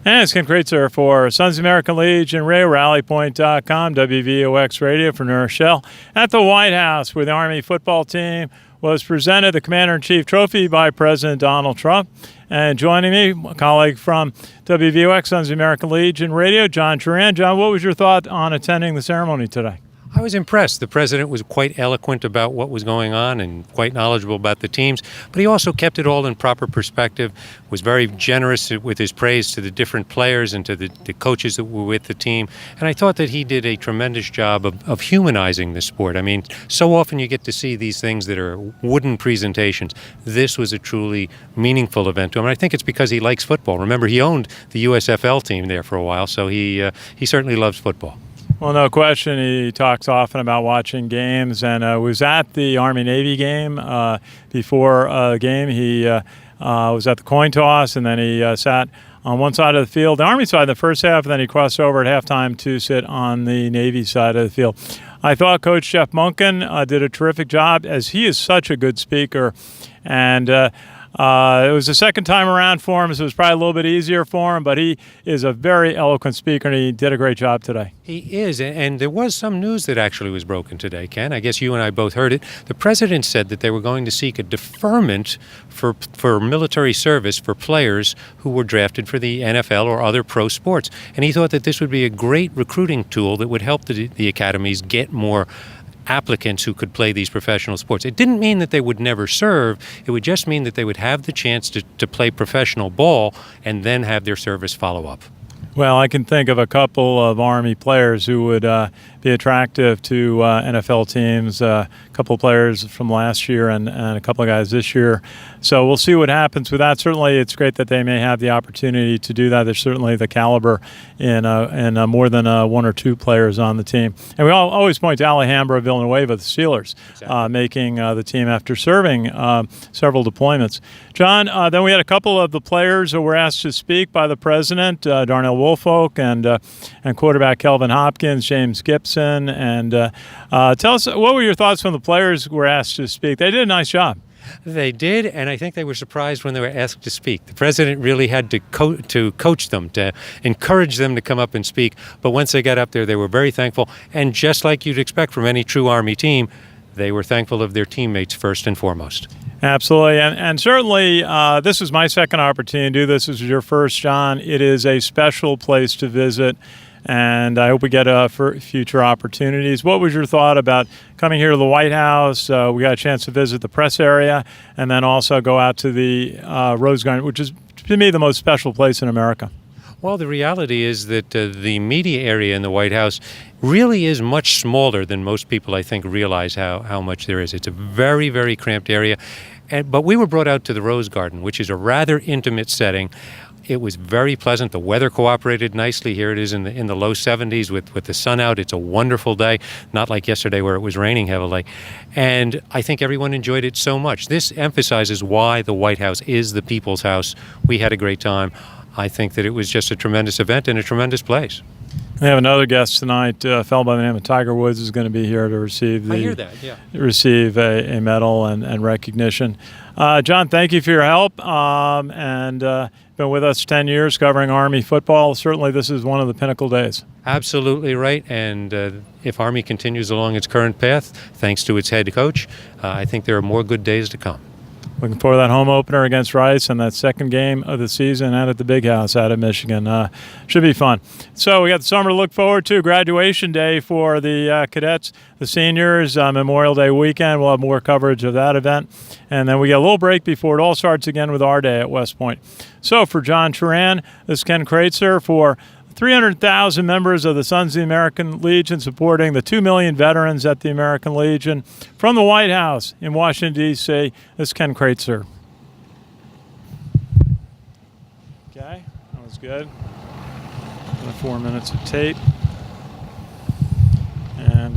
And it's Ken Kraetzer for Sons of American Legion Radio, RallyPoint.com, WVOX Radio for New Rochelle. At the White House, where the Army football team was presented the Commander-in-Chief Trophy by President Donald Trump. And joining me, a colleague from WVOX, Sons of American Legion Radio, John Chuhran. John, what was your thought on attending the ceremony today? I was impressed. The president was quite eloquent about what was going on and quite knowledgeable about the teams, but he also kept it all in proper perspective, was very generous with his praise to the different players and to the coaches that were with the team. And I thought that he did a tremendous job of humanizing the sport. I mean, so often you get to see these things that are wooden presentations. This was a truly meaningful event to him. And I think it's because he likes football. Remember, he owned the USFL team there for a while, so he certainly loves football. Well, no question. He talks often about watching games, and was at the Army-Navy game before the game. He was at the coin toss, and then he sat on one side of the field, the Army side, the first half, and then he crossed over at halftime to sit on the Navy side of the field. I thought Coach Jeff Monken did a terrific job, as he is such a good speaker, and it was the second time around for him, so it was probably a little bit easier for him, but he is a very eloquent speaker, and he did a great job today. He is, and there was some news that actually was broken today, Ken. I guess you and I both heard it. The president said that they were going to seek a deferment for military service for players who were drafted for the NFL or other pro sports. And he thought that this would be a great recruiting tool that would help the academies get more applicants who could play these professional sports. It didn't mean that they would never serve. It would just mean that they would have the chance to play professional ball and then have their service follow up. Well, I can think of a couple of Army players who would be attractive to NFL teams, a couple of players from last year and a couple of guys this year. So we'll see what happens with that. Certainly it's great that they may have the opportunity to do that. There's certainly the caliber in more than one or two players on the team. And we always point to Alejandro Villanueva, the Steelers, exactly, making the team after serving several deployments. John, then we had a couple of the players who were asked to speak by the president, Darnell Woolfolk and quarterback Kelvin Hopkins, James Gibson. And tell us, what were your thoughts when the players were asked to speak? They did a nice job. They did, and I think they were surprised when they were asked to speak. The president really had to coach them, to encourage them to come up and speak. But once they got up there, they were very thankful. And just like you'd expect from any true Army team, they were thankful of their teammates first and foremost. Absolutely, and certainly this was my second opportunity to do this. This was your first, John. It is a special place to visit, and I hope we get future opportunities. What was your thought about coming here to the White House? We got a chance to visit the press area and then also go out to the Rose Garden, which is, to me, the most special place in America. Well, the reality is that the media area in the White House really is much smaller than most people, I think, realize how much there is. It's a very, very cramped area. But we were brought out to the Rose Garden, which is a rather intimate setting. It was very pleasant. The weather cooperated nicely. Here it is in the low 70s with the sun out. It's a wonderful day, not like yesterday where it was raining heavily. And I think everyone enjoyed it so much. This emphasizes why the White House is the people's house. We had a great time. I think that it was just a tremendous event and a tremendous place. We have another guest tonight, a fellow by the name of Tiger Woods, is going to be here to receive receive a medal and recognition. John, thank you for your help, and been with us 10 years covering Army football. Certainly this is one of the pinnacle days. Absolutely right, and if Army continues along its current path, thanks to its head coach, I think there are more good days to come. Looking forward to that home opener against Rice and that second game of the season out at the Big House out of Michigan. Should be fun. So we got the summer to look forward to. Graduation day for the cadets, the seniors, Memorial Day weekend. We'll have more coverage of that event. And then we get a little break before it all starts again with our day at West Point. So for John Chuhran, this is Ken Kraetzer for 300,000 members of the Sons of the American Legion supporting the 2 million veterans at the American Legion. From the White House in Washington, D.C., this is Ken Kraetzer. Okay, that was good. 4 minutes of tape. And